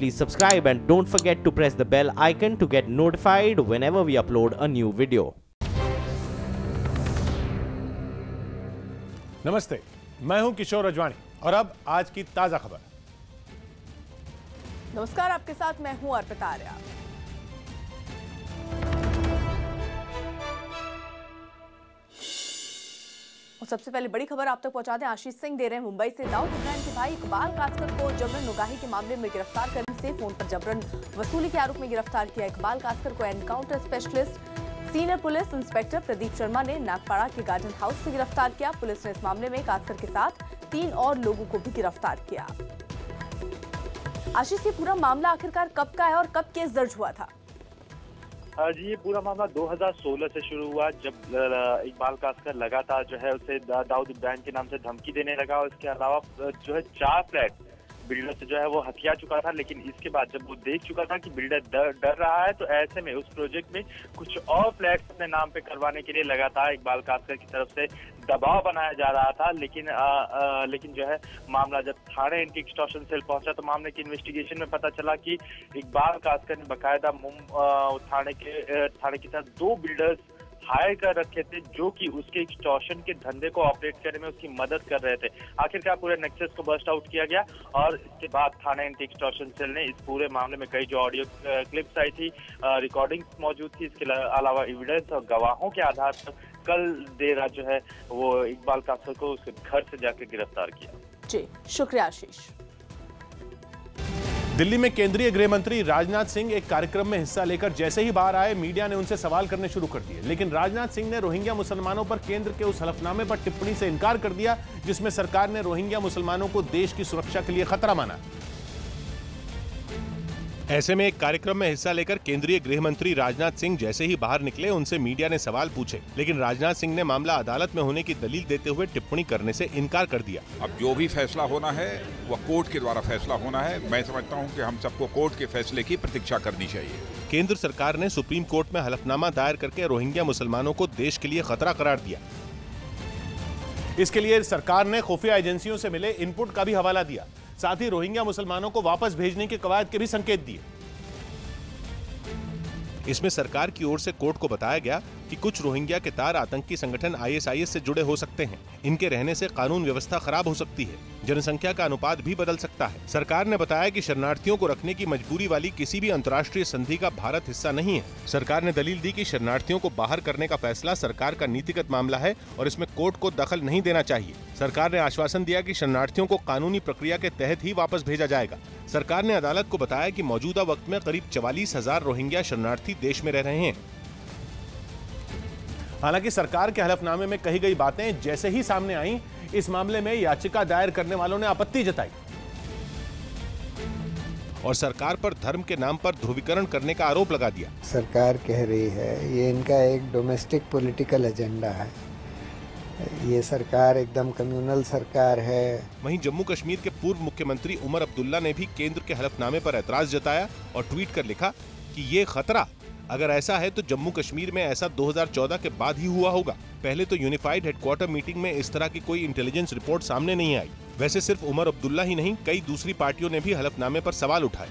please subscribe and don't forget to press the bell icon to get notified whenever we upload a new video. नमस्ते, मैं हूं किशोर रजवानी और अब आज की ताजा खबर। नमस्कार, आपके साथ मैं हूं अर्पिता आर्या। और सबसे पहले बड़ी खबर आप तक पहुंचा दें। आशीष सिंह दे रहे हैं मुंबई से। दाऊद इब्राहिम के भाई इकबाल कासकर को जबरन नुगाही के मामले में गिरफ्तार करने से फोन पर जबरन वसूली के आरोप में गिरफ्तार किया। इकबाल कासकर को encounter specialist senior police inspector Pradeep Sharma ने नागपाड़ा के गार्डन हाउस से गिरफ्तार किया। पुलिस ने इस मामले में कासकर के साथ 3 और लोगों को भी गिरफ्तार किया। आशीष, ये पूरा मामला आखिरकार कब का है और कब केस दर्ज हुआ था? जी, ये पूरा मामला 2016 से शुरू हुआ, जब इकबाल कासकर लगातार जो है उसे दाऊद इब्राहिम के नाम से धमकी देने लगा और इसके अलावा जो है 4 फ्लैट बिल्डर से जो है वो हथिया चुका था। लेकिन इसके बाद जब वो देख चुका था कि बिल्डर डर रहा है, तो ऐसे में उस प्रोजेक्ट में कुछ और फ्लैट्स अपने नाम पे करवाने के लिए लगातार इकबाल कासकर की तरफ से दबाव बनाया जा रहा था। लेकिन जो है मामला जब थाने एंटी एक्सटॉर्शन सेल पहुंचा तो मामले की इन्वेस्टिगेशन में पता चला कि इकबाल कासकर ने बकायदा थाने के साथ 2 बिल्डर्स हायर कर रखे थे, जो कि उसके एक्सटॉर्शन के धंधे को ऑपरेट करने में उसकी मदद कर रहे थे। आखिरकार पूरे नेक्सस को बस्ट आउट किया गया और इसके बाद थाना एंटी एक्सटॉर्शन सेल ने इस पूरे मामले में कई जो ऑडियो क्लिप्स आई थी, रिकॉर्डिंग्स मौजूद थी, इसके अलावा एविडेंस और गवाहों के आधार पर कल देर रात जो है वो इकबाल कासकर को उसके घर से जाकर गिरफ्तार किया। जी, शुक्रिया आशीष। दिल्ली में केंद्रीय गृह मंत्री राजनाथ सिंह एक कार्यक्रम में हिस्सा लेकर जैसे ही बाहर आए, मीडिया ने उनसे सवाल करने शुरू कर दिए। लेकिन राजनाथ सिंह ने रोहिंग्या मुसलमानों पर केंद्र के उस हलफनामे पर टिप्पणी से इनकार कर दिया जिसमें सरकार ने रोहिंग्या मुसलमानों को देश की सुरक्षा के लिए खतरा माना। ऐसे में एक कार्यक्रम में हिस्सा लेकर केंद्रीय गृह मंत्री राजनाथ सिंह जैसे ही बाहर निकले, उनसे मीडिया ने सवाल पूछे। लेकिन राजनाथ सिंह ने मामला अदालत में होने की दलील देते हुए टिप्पणी करने से इनकार कर दिया। अब जो भी फैसला होना है वह कोर्ट के द्वारा फैसला होना है। मैं समझता हूं कि हम सबको कोर्ट के फैसले की प्रतीक्षा करनी चाहिए। केंद्र सरकार ने सुप्रीम कोर्ट में हलफनामा दायर करके रोहिंग्या मुसलमानों को देश के लिए खतरा करार दिया। इसके लिए सरकार ने खुफिया एजेंसियों से मिले इनपुट का भी हवाला दिया। साथ ही रोहिंग्या मुसलमानों को वापस भेजने के कवायद के भी संकेत दिए। इसमें सरकार की ओर से कोर्ट को बताया गया कि कुछ रोहिंग्या के तार आतंकी संगठन ISIS से जुड़े हो सकते हैं। इनके रहने से कानून व्यवस्था खराब हो सकती है, जनसंख्या का अनुपात भी बदल सकता है। सरकार ने बताया कि शरणार्थियों को रखने की मजबूरी वाली किसी भी अंतर्राष्ट्रीय संधि का भारत हिस्सा नहीं है। सरकार ने दलील दी कि शरणार्थियों को बाहर करने का फैसला सरकार का नीतिगत मामला है और इसमें कोर्ट को दखल नहीं देना चाहिए। सरकार ने आश्वासन दिया कि शरणार्थियों को कानूनी प्रक्रिया के तहत ही वापस भेजा जाएगा। सरकार ने अदालत को बताया कि मौजूदा वक्त में करीब 44,000 रोहिंग्या शरणार्थी देश में रह रहे हैं। हालांकि सरकार के हलफनामे में कही गई बातें जैसे ही सामने आईं, इस मामले में याचिका दायर करने वालों ने आपत्ति जताई और सरकार पर धर्म के नाम पर ध्रुवीकरण करने का आरोप लगा दिया। सरकार कह रही है ये इनका एक डोमेस्टिक पॉलिटिकल एजेंडा है, ये सरकार एकदम कम्युनल सरकार है। वहीं जम्मू कश्मीर के पूर्व मुख्यमंत्री उमर अब्दुल्ला ने भी केंद्र के हलफनामे पर ऐतराज जताया और ट्वीट कर लिखा कि ये खतरा अगर ऐसा है तो जम्मू कश्मीर में ऐसा 2014 के बाद ही हुआ होगा। पहले तो यूनिफाइड हेडक्वार्टर मीटिंग में इस तरह की कोई इंटेलिजेंस रिपोर्ट सामने नहीं आई। वैसे सिर्फ उमर अब्दुल्ला ही नहीं, कई दूसरी पार्टियों ने भी हलफनामे पर सवाल उठाए।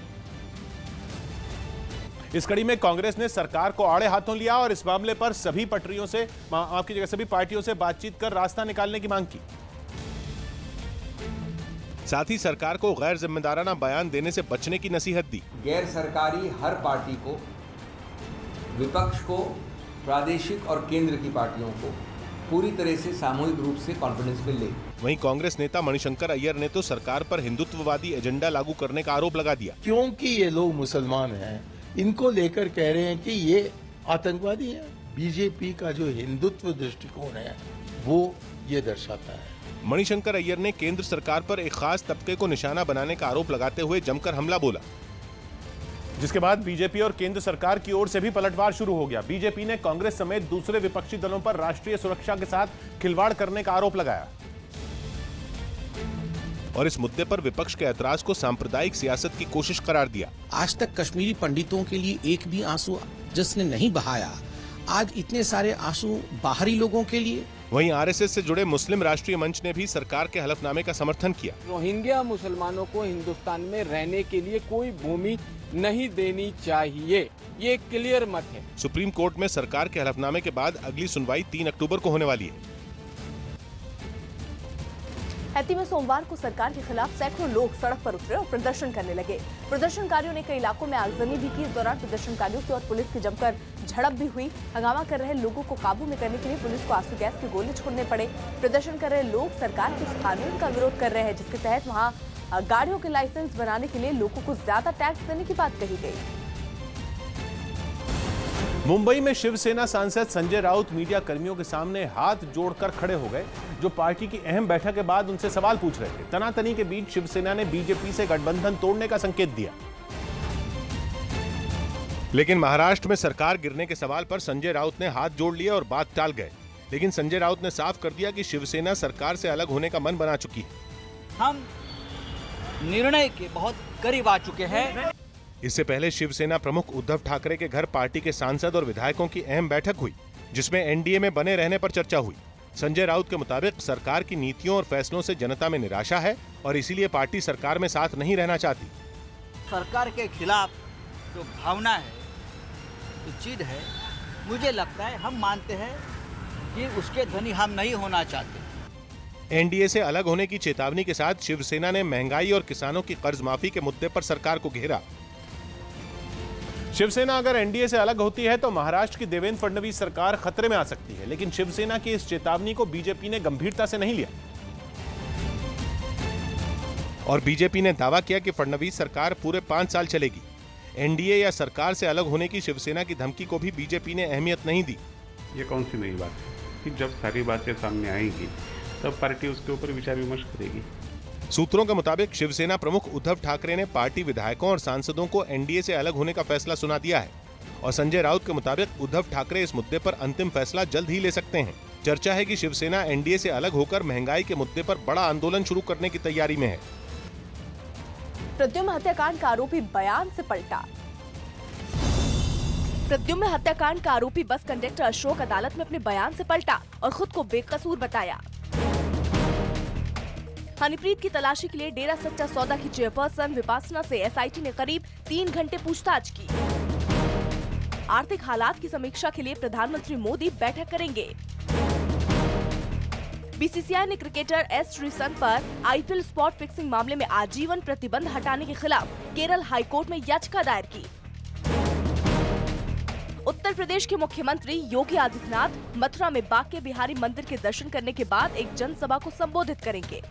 इस कड़ी में कांग्रेस ने सरकार को आड़े हाथों लिया और इस मामले पर सभी पार्टियों से बातचीत कर रास्ता निकालने की मांग की। साथ ही सरकार को गैर जिम्मेदाराना बयान देने से बचने की नसीहत दी। गैर सरकारी हर पार्टी को, विपक्ष को, प्रादेशिक और केंद्र की पार्टियों को पूरी तरह से सामूहिक रूप से कॉन्फिडेंस में ले। वहीं कांग्रेस नेता मणिशंकर अय्यर ने तो सरकार पर हिंदुत्ववादी एजेंडा लागू करने का आरोप लगा दिया। क्योंकि ये लोग मुसलमान हैं, इनको लेकर कह रहे हैं कि ये आतंकवादी हैं। बीजेपी का जो हिंदुत्व दृष्टिकोण है वो ये दर्शाता है। मणिशंकर अय्यर ने केंद्र सरकार पर एक खास तबके को निशाना बनाने का आरोप लगाते हुए जमकर हमला बोला, जिसके बाद बीजेपी और केंद्र सरकार की ओर से भी पलटवार शुरू हो गया। बीजेपी ने कांग्रेस समेत दूसरे विपक्षी दलों पर राष्ट्रीय सुरक्षा के साथ खिलवाड़ करने का आरोप लगाया और इस मुद्दे पर विपक्ष के ऐतराज को सांप्रदायिक सियासत की कोशिश करार दिया। आज तक कश्मीरी पंडितों के लिए एक भी आंसू जिसने नहीं बहाया, आज इतने सारे आंसू बाहरी लोगों के लिए वहीं आरएसएस से जुड़े मुस्लिम राष्ट्रीय मंच ने भी सरकार के हलफनामे का समर्थन किया। रोहिंग्या मुसलमानों को हिंदुस्तान में रहने के लिए कोई भूमि नहीं देनी चाहिए, ये क्लियर मत है। सुप्रीम कोर्ट में सरकार के हलफनामे के बाद अगली सुनवाई 3 अक्टूबर को होने वाली है। हैती में सोमवार को सरकार के खिलाफ सैकड़ों लोग सड़क पर उतरे और प्रदर्शन करने लगे। प्रदर्शनकारियों ने कई इलाकों में आगजनी भी की। इस दौरान प्रदर्शनकारियों की और पुलिस की जमकर झड़प भी हुई। हंगामा कर रहे लोगों को काबू में करने के लिए पुलिस को आंसू गैस के गोले छोड़ने पड़े। प्रदर्शन कर रहे लोग सरकार के उस कानून का विरोध कर रहे हैं जिसके तहत वहाँ गाड़ियों के लाइसेंस बनाने के लिए लोगों को ज्यादा टैक्स देने की बात कही गई। मुंबई में शिवसेना सांसद संजय राउत मीडिया कर्मियों के सामने हाथ जोड़कर खड़े हो गए, जो पार्टी की अहम बैठक के बाद उनसे सवाल पूछ रहे थे। तनातनी के बीच शिवसेना ने बीजेपी से गठबंधन तोड़ने का संकेत दिया, लेकिन महाराष्ट्र में सरकार गिरने के सवाल पर संजय राउत ने हाथ जोड़ लिए और बात टाल गए। लेकिन संजय राउत ने साफ कर दिया कि शिवसेना सरकार से अलग होने का मन बना चुकी है। हम निर्णय के बहुत करीब आ चुके हैं। इससे पहले शिवसेना प्रमुख उद्धव ठाकरे के घर पार्टी के सांसद और विधायकों की अहम बैठक हुई, जिसमें एनडीए में बने रहने पर चर्चा हुई। संजय राउत के मुताबिक सरकार की नीतियों और फैसलों से जनता में निराशा है और इसीलिए पार्टी सरकार में साथ नहीं रहना चाहती। सरकार के खिलाफ जो भावना है, जो चीज है, मुझे लगता है हम मानते हैं कि उसके धनी हम नहीं होना चाहते। एनडीए से अलग होने की चेतावनी के साथ शिवसेना ने महंगाई और किसानों की कर्ज माफी के मुद्दे पर सरकार को घेरा। शिवसेना अगर एनडीए से अलग होती है तो महाराष्ट्र की देवेंद्र फडणवीस सरकार खतरे में आ सकती है, लेकिन शिवसेना की इस चेतावनी को बीजेपी ने गंभीरता से नहीं लिया और बीजेपी ने दावा किया कि फडणवीस सरकार पूरे 5 साल चलेगी। एनडीए या सरकार से अलग होने की शिवसेना की धमकी को भी बीजेपी ने अहमियत नहीं दी। ये कौन सी नई बात है कि जब सारी बातें सामने आएंगी तब पार्टी उसके ऊपर विचार विमर्श करेगी। सूत्रों के मुताबिक शिवसेना प्रमुख उद्धव ठाकरे ने पार्टी विधायकों और सांसदों को एनडीए से अलग होने का फैसला सुना दिया है और संजय राउत के मुताबिक उद्धव ठाकरे इस मुद्दे पर अंतिम फैसला जल्द ही ले सकते हैं। चर्चा है कि शिवसेना एनडीए से अलग होकर महंगाई के मुद्दे पर बड़ा आंदोलन शुरू करने की तैयारी में है। प्रद्युम्न हत्याकांड का आरोपी बयान से पलटा। प्रद्युम्न हत्याकांड का आरोपी बस कंडक्टर अशोक अदालत में अपने बयान से पलटा और खुद को बेकसूर बताया। हनीप्रीत की तलाशी के लिए डेरा सच्चा सौदा की चेयरपर्सन विपासना से एसआईटी ने करीब 3 घंटे पूछताछ की। आर्थिक हालात की समीक्षा के लिए प्रधानमंत्री मोदी बैठक करेंगे। बीसीसीआई ने क्रिकेटर एस श्रीसंत पर आईपीएल स्पॉट फिक्सिंग मामले में आजीवन प्रतिबंध हटाने के खिलाफ केरल हाईकोर्ट में याचिका दायर की। उत्तर प्रदेश के मुख्यमंत्री योगी आदित्यनाथ मथुरा में बांके बिहारी मंदिर के दर्शन करने के बाद एक जनसभा को संबोधित करेंगे।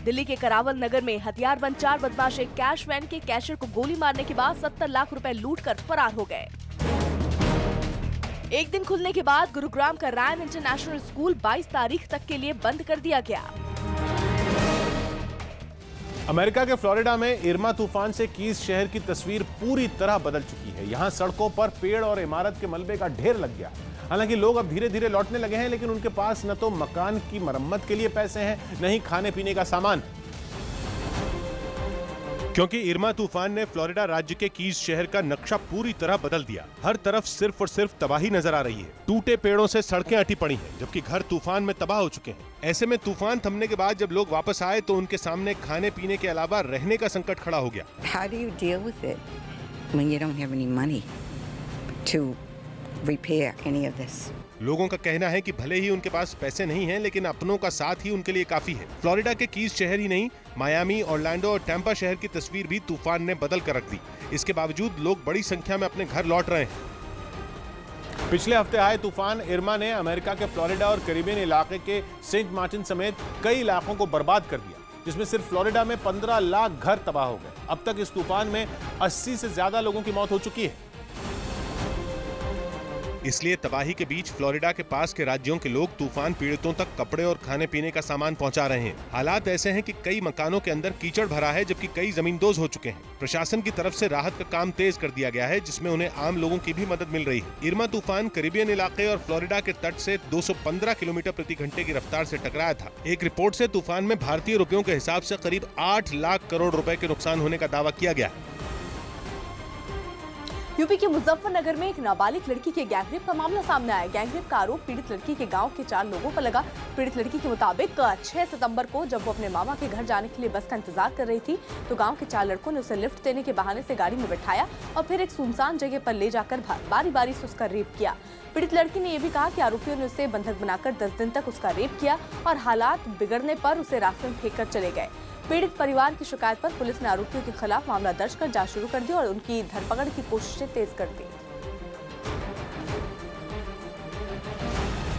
दिल्ली के करावल नगर में हथियारबंद 4 बदमाश एक कैश वैन के कैशियर को गोली मारने के बाद 70 लाख रुपए लूटकर फरार हो गए। एक दिन खुलने के बाद गुरुग्राम का रायन इंटरनेशनल स्कूल 22 तारीख तक के लिए बंद कर दिया गया। अमेरिका के फ्लोरिडा में इरमा तूफान से कीज शहर की तस्वीर पूरी तरह बदल चुकी है। यहाँ सड़कों पर पेड़ और इमारत के मलबे का ढेर लग गया। हालांकि लोग अब धीरे धीरे लौटने लगे हैं, लेकिन उनके पास न तो मकान की मरम्मत के लिए पैसे हैं, न ही खाने पीने का सामान, क्योंकि इरमा तूफान ने फ्लोरिडा राज्य के कीज शहर का नक्शा पूरी तरह बदल दिया। हर तरफ सिर्फ और सिर्फ तबाही नजर आ रही है। टूटे पेड़ों से सड़कें अटी पड़ी हैं, जबकि घर तूफान में तबाह हो चुके हैं। ऐसे में तूफान थमने के बाद जब लोग वापस आए तो उनके सामने खाने पीने के अलावा रहने का संकट खड़ा हो गया। How do you deal with it when you don't have any money to repair any of this? लोगों का कहना है कि भले ही उनके पास पैसे नहीं हैं, लेकिन अपनों का साथ ही उनके लिए काफी है। फ्लोरिडा के कीज शहर ही नहीं, मायामी, ऑरलैंडो और टैंपा शहर की तस्वीर भी तूफान ने बदल कर रख दी। इसके बावजूद लोग बड़ी संख्या में अपने घर लौट रहे हैं। पिछले हफ्ते आए तूफान इरमा ने अमेरिका के फ्लोरिडा और कैरिबियन इलाके के सेंट मार्टिन समेत कई इलाकों को बर्बाद कर दिया, जिसमें सिर्फ फ्लोरिडा में 15 लाख घर तबाह हो गए। अब तक इस तूफान में 80 से ज्यादा लोगों की मौत हो चुकी है। इसलिए तबाही के बीच फ्लोरिडा के पास के राज्यों के लोग तूफान पीड़ितों तक कपड़े और खाने पीने का सामान पहुंचा रहे हैं। हालात ऐसे हैं कि कई मकानों के अंदर कीचड़ भरा है, जबकि कई जमींदोज हो चुके हैं। प्रशासन की तरफ से राहत का काम तेज कर दिया गया है, जिसमें उन्हें आम लोगों की भी मदद मिल रही है। इरमा तूफान कैरिबियन इलाके और फ्लोरिडा के तट से 215 किलोमीटर प्रति घंटे की रफ्तार से टकराया था। एक रिपोर्ट से तूफान में भारतीय रुपयों के हिसाब से करीब 8 लाख करोड़ रुपए के नुकसान होने का दावा किया गया। यूपी के मुजफ्फरनगर में एक नाबालिग लड़की के गैंगरेप का मामला सामने आया। गैंगरेप का आरोप पीड़ित लड़की के गांव के 4 लोगों पर लगा। पीड़ित लड़की के मुताबिक 6 सितंबर को जब वो अपने मामा के घर जाने के लिए बस का इंतजार कर रही थी तो गांव के 4 लड़कों ने उसे लिफ्ट देने के बहाने से गाड़ी में बैठाया और फिर एक सुनसान जगह पर ले जाकर बारी बारी से उसका रेप किया। पीड़ित लड़की ने यह भी कहा कि आरोपियों ने उसे बंधक बनाकर 10 दिन तक उसका रेप किया और हालात बिगड़ने पर उसे रास्ते में फेंक कर चले गए। पीड़ित परिवार की शिकायत पर पुलिस ने आरोपियों के खिलाफ मामला दर्ज कर जांच शुरू कर दी और उनकी धरपकड़ की कोशिशें तेज कर दी।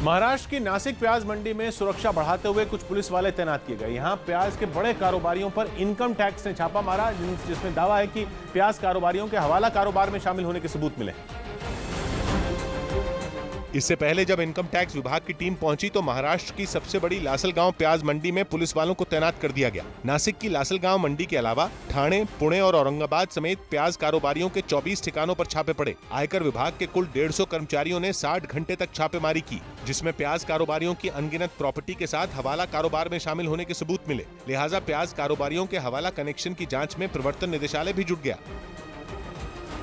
महाराष्ट्र की नासिक प्याज मंडी में सुरक्षा बढ़ाते हुए कुछ पुलिस वाले तैनात किए गए। यहां प्याज के बड़े कारोबारियों पर इनकम टैक्स ने छापा मारा, जिसमें दावा है कि प्याज कारोबारियों के हवाला कारोबार में शामिल होने के सबूत मिले। इससे पहले जब इनकम टैक्स विभाग की टीम पहुंची तो महाराष्ट्र की सबसे बड़ी लासलगांव प्याज मंडी में पुलिस वालों को तैनात कर दिया गया। नासिक की लासलगांव मंडी के अलावा ठाणे, पुणे और औरंगाबाद समेत प्याज कारोबारियों के 24 ठिकानों पर छापे पड़े। आयकर विभाग के कुल 150 कर्मचारियों ने 60 घंटे तक छापेमारी की, जिसमें प्याज कारोबारियों की अनगिनत प्रॉपर्टी के साथ हवाला कारोबार में शामिल होने के सबूत मिले। लिहाजा प्याज कारोबारियों के हवाला कनेक्शन की जाँच में प्रवर्तन निदेशालय भी जुट गया।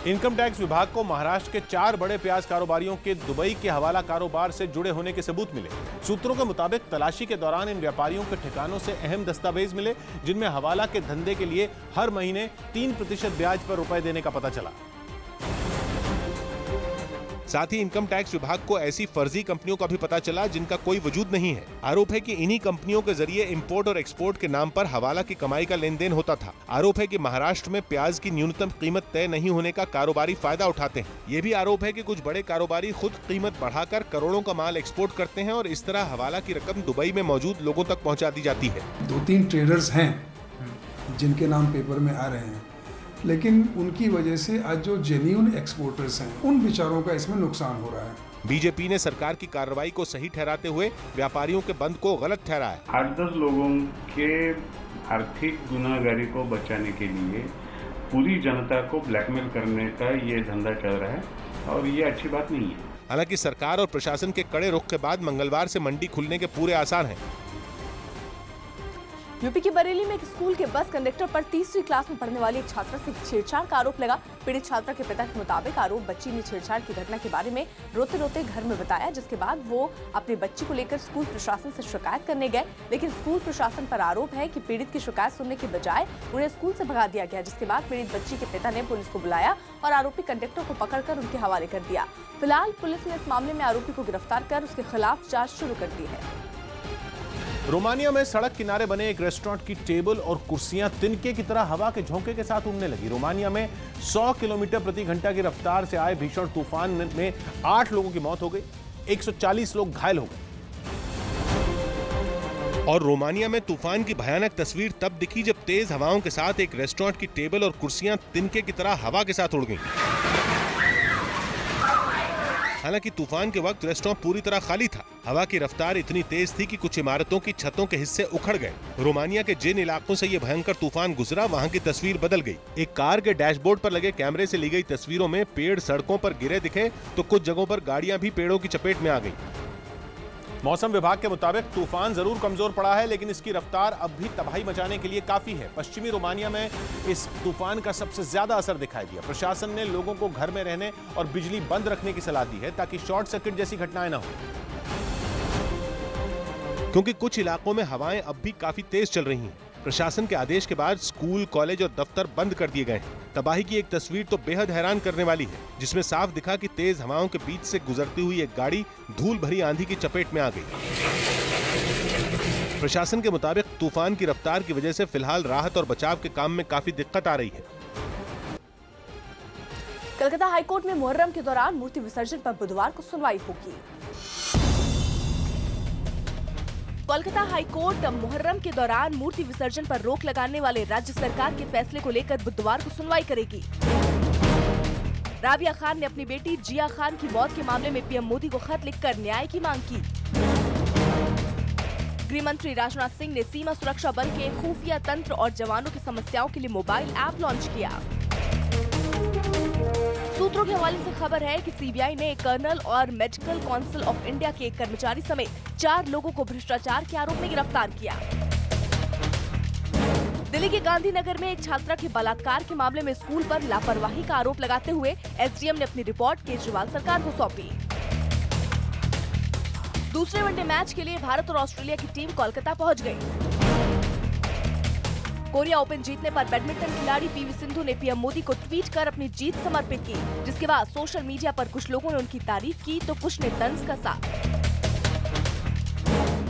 इनकम टैक्स विभाग को महाराष्ट्र के 4 बड़े प्याज कारोबारियों के दुबई के हवाला कारोबार से जुड़े होने के सबूत मिले। सूत्रों के मुताबिक तलाशी के दौरान इन व्यापारियों के ठिकानों से अहम दस्तावेज मिले, जिनमें हवाला के धंधे के लिए हर महीने 3% ब्याज पर रुपए देने का पता चला। साथ ही इनकम टैक्स विभाग को ऐसी फर्जी कंपनियों का भी पता चला जिनका कोई वजूद नहीं है। आरोप है कि इन्हीं कंपनियों के जरिए इंपोर्ट और एक्सपोर्ट के नाम पर हवाला की कमाई का लेन देन होता था। आरोप है कि महाराष्ट्र में प्याज की न्यूनतम कीमत तय नहीं होने का कारोबारी फायदा उठाते हैं। ये भी आरोप है कि कुछ बड़े कारोबारी खुद कीमत बढ़ाकर करोड़ों का माल एक्सपोर्ट करते हैं और इस तरह हवाला की रकम दुबई में मौजूद लोगों तक पहुँचा दी जाती है। 2-3 ट्रेडर्स हैं जिनके नाम पेपर में आ रहे हैं, लेकिन उनकी वजह से आज जो जेन्युइन एक्सपोर्टर्स हैं उन बेचारों का इसमें नुकसान हो रहा है। बीजेपी ने सरकार की कार्रवाई को सही ठहराते हुए व्यापारियों के बंद को गलत ठहराया। 8-10 लोगों के आर्थिक गुनाहगारी को बचाने के लिए पूरी जनता को ब्लैकमेल करने का ये धंधा चल रहा है और ये अच्छी बात नहीं है। हालांकि सरकार और प्रशासन के कड़े रुख के बाद मंगलवार से मंडी खुलने के पूरे आसार हैं। यूपी के बरेली में एक स्कूल के बस कंडक्टर पर 3वीं क्लास में पढ़ने वाली एक छात्रा से छेड़छाड़ का आरोप लगा। पीड़ित छात्रा के पिता के मुताबिक आरोप बच्ची ने छेड़छाड़ की घटना के बारे में रोते रोते घर में बताया, जिसके बाद वो अपनी बच्ची को लेकर स्कूल प्रशासन से शिकायत करने गए। लेकिन स्कूल प्रशासन पर आरोप है कि पीड़ित की शिकायत सुनने के बजाय उन्हें स्कूल से भगा दिया गया, जिसके बाद पीड़ित बच्ची के पिता ने पुलिस को बुलाया और आरोपी कंडक्टर को पकड़कर उनके हवाले कर दिया। फिलहाल पुलिस ने इस मामले में आरोपी को गिरफ्तार कर उसके खिलाफ जांच शुरू कर दी है। रोमानिया में सड़क किनारे बने एक रेस्टोरेंट की टेबल और कुर्सियां तिनके की तरह हवा के झोंके के साथ उड़ने लगी। रोमानिया में 100 किलोमीटर प्रति घंटा की रफ्तार से आए भीषण तूफान में 8 लोगों की मौत हो गई, 140 लोग घायल हो गए। और रोमानिया में तूफान की भयानक तस्वीर तब दिखी जब तेज हवाओं के साथ एक रेस्टोरेंट की टेबल और कुर्सियां तिनके की तरह हवा के साथ उड़ गईं। हालांकि तूफान के वक्त रेस्टोरेंट पूरी तरह खाली था। हवा की रफ्तार इतनी तेज थी कि कुछ इमारतों की छतों के हिस्से उखड़ गए। रोमानिया के जिन इलाकों से ये भयंकर तूफान गुजरा वहां की तस्वीर बदल गई। एक कार के डैशबोर्ड पर लगे कैमरे से ली गई तस्वीरों में पेड़ सड़कों पर गिरे दिखे तो कुछ जगहों पर गाड़ियां भी पेड़ों की चपेट में आ गई। मौसम विभाग के मुताबिक तूफान जरूर कमजोर पड़ा है, लेकिन इसकी रफ्तार अब भी तबाही मचाने के लिए काफी है। पश्चिमी रोमानिया में इस तूफान का सबसे ज्यादा असर दिखाई दिया। प्रशासन ने लोगों को घर में रहने और बिजली बंद रखने की सलाह दी है ताकि शॉर्ट सर्किट जैसी घटनाएं न हो, क्योंकि कुछ इलाकों में हवाएं अब भी काफी तेज चल रही हैं। प्रशासन के आदेश के बाद स्कूल, कॉलेज और दफ्तर बंद कर दिए गए हैं। तबाही की एक तस्वीर तो बेहद हैरान करने वाली है, जिसमें साफ दिखा कि तेज हवाओं के बीच से गुजरती हुई एक गाड़ी धूल भरी आंधी की चपेट में आ गई। प्रशासन के मुताबिक तूफान की रफ्तार की वजह से फिलहाल राहत और बचाव के काम में काफी दिक्कत आ रही है। कलकत्ता हाईकोर्ट में मुहर्रम के दौरान मूर्ति विसर्जन पर बुधवार को सुनवाई होगी। कोलकाता हाईकोर्ट मुहर्रम के दौरान मूर्ति विसर्जन पर रोक लगाने वाले राज्य सरकार के फैसले को लेकर बुधवार को सुनवाई करेगी। राबिया खान ने अपनी बेटी जिया खान की मौत के मामले में पीएम मोदी को खत लिखकर न्याय की मांग की। गृह मंत्री राजनाथ सिंह ने सीमा सुरक्षा बल के खुफिया तंत्र और जवानों की समस्याओं के लिए मोबाइल ऐप लॉन्च किया। सूत्रों के हवाले से खबर है कि सीबीआई ने एक कर्नल और मेडिकल काउंसिल ऑफ इंडिया के एक कर्मचारी समेत 4 लोगों को भ्रष्टाचार के आरोप में गिरफ्तार किया। दिल्ली के गांधीनगर में एक छात्रा के बलात्कार के मामले में स्कूल पर लापरवाही का आरोप लगाते हुए एसडीएम ने अपनी रिपोर्ट केजरीवाल सरकार को सौंपी। दूसरे वनडे मैच के लिए भारत और ऑस्ट्रेलिया की टीम कोलकाता पहुंच गई। कोरिया ओपन जीतने पर बैडमिंटन खिलाड़ी पीवी सिंधु ने पीएम मोदी को ट्वीट कर अपनी जीत समर्पित की, जिसके बाद सोशल मीडिया पर कुछ लोगों ने उनकी तारीफ की तो कुछ ने तंज कसा।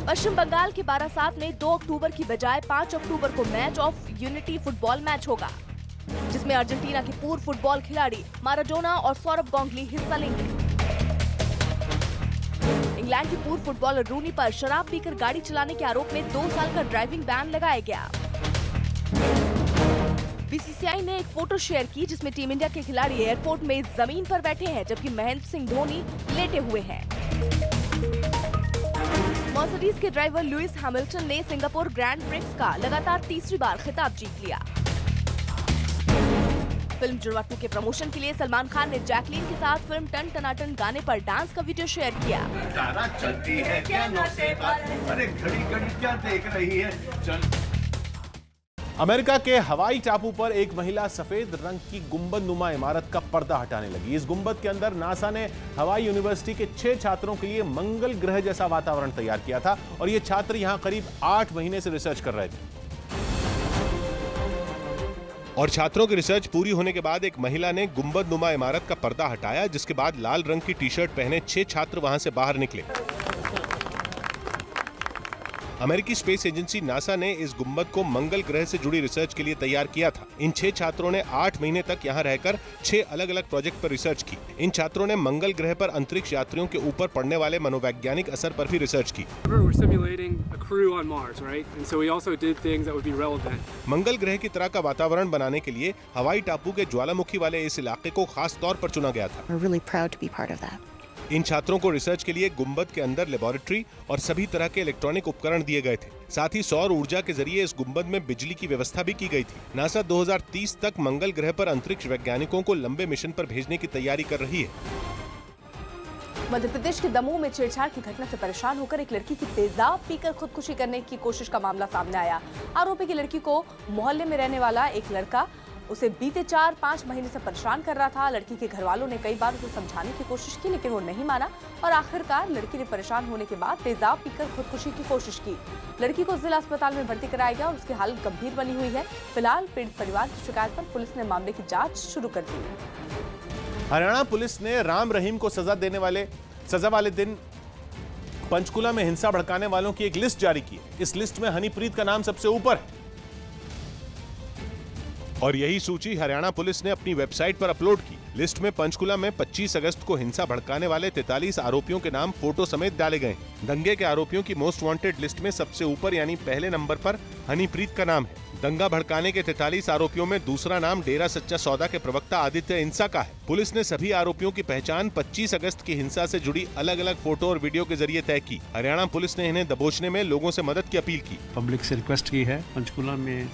पश्चिम बंगाल के बारासात में 2 अक्टूबर की बजाय 5 अक्टूबर को match of unity football match होगा, जिसमें अर्जेंटीना के पूर्व फुटबॉल खिलाड़ी माराडोना और सौरभ गांगुली हिस्सा लेंगे। इंग्लैंड के पूर्व फुटबॉलर रूनी पर शराब पीकर गाड़ी चलाने के आरोप में 2 साल का ड्राइविंग बैन लगाया गया। बीसीसीआई ने एक फोटो शेयर की जिसमें टीम इंडिया के खिलाड़ी एयरपोर्ट में जमीन पर बैठे हैं, जबकि महेंद्र सिंह धोनी लेटे हुए हैं। मर्सिडीज के ड्राइवर लुइस हैमिल्टन ने सिंगापुर ग्रैंड प्रिक्स का लगातार तीसरी बार खिताब जीत लिया। फिल्म जुड़वा 2 के प्रमोशन के लिए सलमान खान ने जैकलीन के साथ फिल्म टन टनाटन गाने पर डांस का वीडियो शेयर किया। चलती है क्या नशे पर, अरे घड़ी घड़ी क्या देख रही है। अमेरिका के हवाई टापू पर एक महिला सफेद रंग की गुंबद नुमा इमारत का पर्दा हटाने लगी। इस गुंबद के अंदर नासा ने हवाई यूनिवर्सिटी के 6 छात्रों के लिए मंगल ग्रह जैसा वातावरण तैयार किया था और ये छात्र यहां करीब 8 महीने से रिसर्च कर रहे थे। और छात्रों की रिसर्च पूरी होने के बाद एक महिला ने गुंबद नुमा इमारत का पर्दा हटाया, जिसके बाद लाल रंग की टी-शर्ट पहने 6 छात्र वहां से बाहर निकले। अमेरिकी स्पेस एजेंसी नासा ने इस गुंबद को मंगल ग्रह से जुड़ी रिसर्च के लिए तैयार किया था। इन 6 छात्रों ने 8 महीने तक यहां रहकर 6 अलग-अलग प्रोजेक्ट पर रिसर्च की। इन छात्रों ने मंगल ग्रह पर अंतरिक्ष यात्रियों के ऊपर पड़ने वाले मनोवैज्ञानिक असर पर भी रिसर्च की। मंगल ग्रह की तरह का वातावरण बनाने के लिए हवाई टापू के ज्वालामुखी वाले इस इलाके को खास तौर पर चुना गया था। इन छात्रों को रिसर्च के लिए गुंबद के अंदर लेबोरेटरी और सभी तरह के इलेक्ट्रॉनिक उपकरण दिए गए थे। साथ ही सौर ऊर्जा के जरिए इस गुंबद में बिजली की व्यवस्था भी की गई थी। नासा 2030 तक मंगल ग्रह पर अंतरिक्ष वैज्ञानिकों को लंबे मिशन पर भेजने की तैयारी कर रही है। मध्य प्रदेश के दमोह में छेड़छाड़ की घटना से परेशान होकर एक लड़की की तेजाब पीकर खुदकुशी करने की कोशिश का मामला सामने आया। आरोपी की लड़की को मोहल्ले में रहने वाला एक लड़का उसे बीते 4-5 महीने से परेशान कर रहा था। लड़की के घर वालों ने कई बार उसे समझाने की कोशिश की, लेकिन वो नहीं माना और आखिरकार लड़की ने परेशान होने के बाद तेजाब पीकर खुदकुशी की कोशिश की। लड़की को जिला अस्पताल में भर्ती कराया गया और उसकी हालत गंभीर बनी हुई है। फिलहाल पीड़ित परिवार की शिकायत पर पुलिस ने मामले की जांच शुरू कर दी। हरियाणा पुलिस ने राम रहीम को सजा वाले दिन पंचकुला में हिंसा भड़काने वालों की एक लिस्ट जारी की। इस लिस्ट में हनीप्रीत का नाम सबसे ऊपर है और यही सूची हरियाणा पुलिस ने अपनी वेबसाइट पर अपलोड की। लिस्ट में पंचकुला में 25 अगस्त को हिंसा भड़काने वाले 43 आरोपियों के नाम फोटो समेत डाले गए। दंगे के आरोपियों की मोस्ट वांटेड लिस्ट में सबसे ऊपर यानी पहले नंबर पर हनीप्रीत का नाम है। दंगा भड़काने के 43 आरोपियों में दूसरा नाम डेरा सच्चा सौदा के प्रवक्ता आदित्य इंसा का है। पुलिस ने सभी आरोपियों की पहचान 25 अगस्त की हिंसा से जुड़ी अलग अलग फोटो और वीडियो के जरिए तय की। हरियाणा पुलिस ने इन्हें दबोचने में लोगों से मदद की अपील की। पब्लिक से रिक्वेस्ट की है पंचकुला में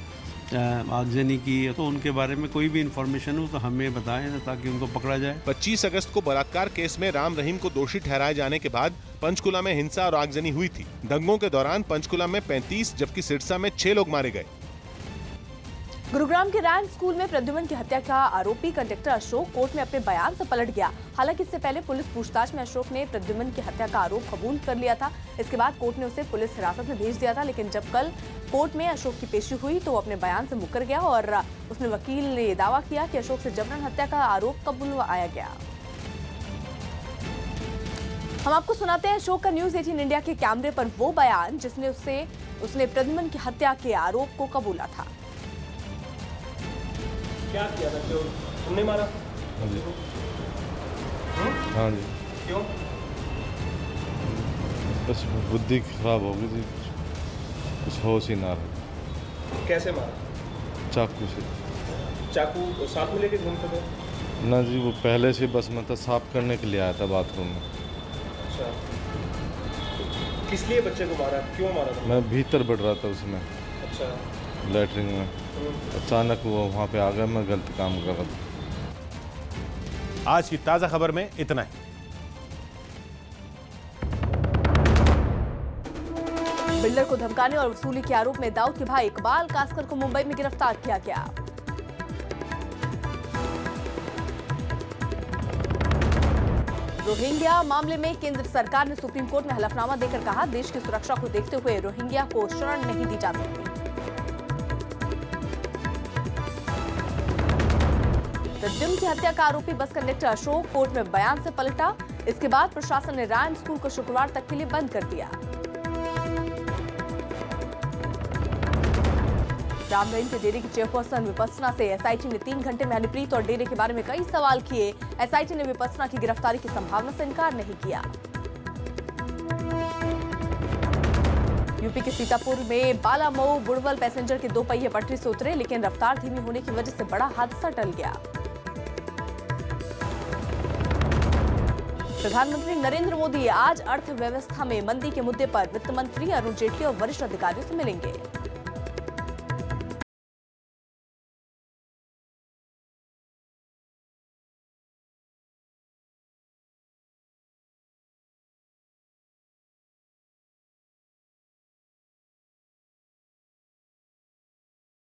आगजनी की, तो उनके बारे में कोई भी इंफॉर्मेशन हो तो हमें बताएं ताकि उनको पकड़ा जाए। 25 अगस्त को बलात्कार केस में राम रहीम को दोषी ठहराए जाने के बाद पंचकुला में हिंसा और आगजनी हुई थी। दंगों के दौरान पंचकुला में 35 जबकि सिरसा में 6 लोग मारे गए। गुरुग्राम के रैंक स्कूल में प्रद्युमन की हत्या का आरोपी कंडक्टर अशोक कोर्ट में अपने बयान से पलट गया। हालांकि इससे पहले पुलिस पूछताछ में अशोक ने प्रद्युमन की हत्या का आरोप कबूल कर लिया था। इसके बाद कोर्ट ने उसे पुलिस हिरासत में भेज दिया था, लेकिन जब कल कोर्ट में अशोक की पेशी हुई तो वो अपने बयान से मुकर गया और उसने वकील ने दावा किया कि अशोक से जबरन हत्या का आरोप कबूलाया गया। हम आपको सुनाते हैं अशोक का न्यूज़ 18 इंडिया के कैमरे पर वो बयान जिसने उसने प्रद्युमन की हत्या के आरोप को कबूला था। क्या किया था? क्यों तुमने मारा? हाँ जी। क्यों? बस बुद्धि खराब हो गई थी, कुछ होश ही ना रहा। कैसे मारा? चाकू से। चाकू साथ में लेके घूमते थे? ना जी, वो पहले से बस मतलब साफ करने के लिए आया था बाथरूम में। अच्छा, किस लिए बच्चे को मारा? क्यों मारा था? मैं भीतर बढ़ रहा था उसमें। अच्छा, लैटरिन में। अचानक वो वहाँ पे आ गया, मैं गलत काम कर रहा था। आज की ताजा खबर में इतना ही। बिल्डर को धमकाने और वसूली के आरोप में दाऊद के भाई इकबाल कासकर को मुंबई में गिरफ्तार किया गया। रोहिंग्या मामले में केंद्र सरकार ने सुप्रीम कोर्ट में हलफनामा देकर कहा, देश की सुरक्षा को देखते हुए रोहिंग्या को शरण नहीं दी जा सकती। प्रद्युम्न की हत्या का आरोपी बस कंडक्टर अशोक कोर्ट में बयान से पलटा। इसके बाद प्रशासन ने रायन स्कूल को शुक्रवार तक के लिए बंद कर दिया। रामरहीम के डेरे की चेयरपर्सन विपस्सना से एसआईटी ने 3 घंटे में हनीप्रीत और डेरे के बारे में कई सवाल किए। एसआईटी ने विपस्सना की गिरफ्तारी की संभावना से इनकार नहीं किया। यूपी के सीतापुर में बालामऊ बुड़वल पैसेंजर के 2 पहिए पटरी से उतरे, लेकिन रफ्तार धीमी होने की वजह से बड़ा हादसा टल गया। प्रधानमंत्री नरेंद्र मोदी आज अर्थव्यवस्था में मंदी के मुद्दे पर वित्त मंत्री अरुण जेटली और वरिष्ठ अधिकारियों से मिलेंगे।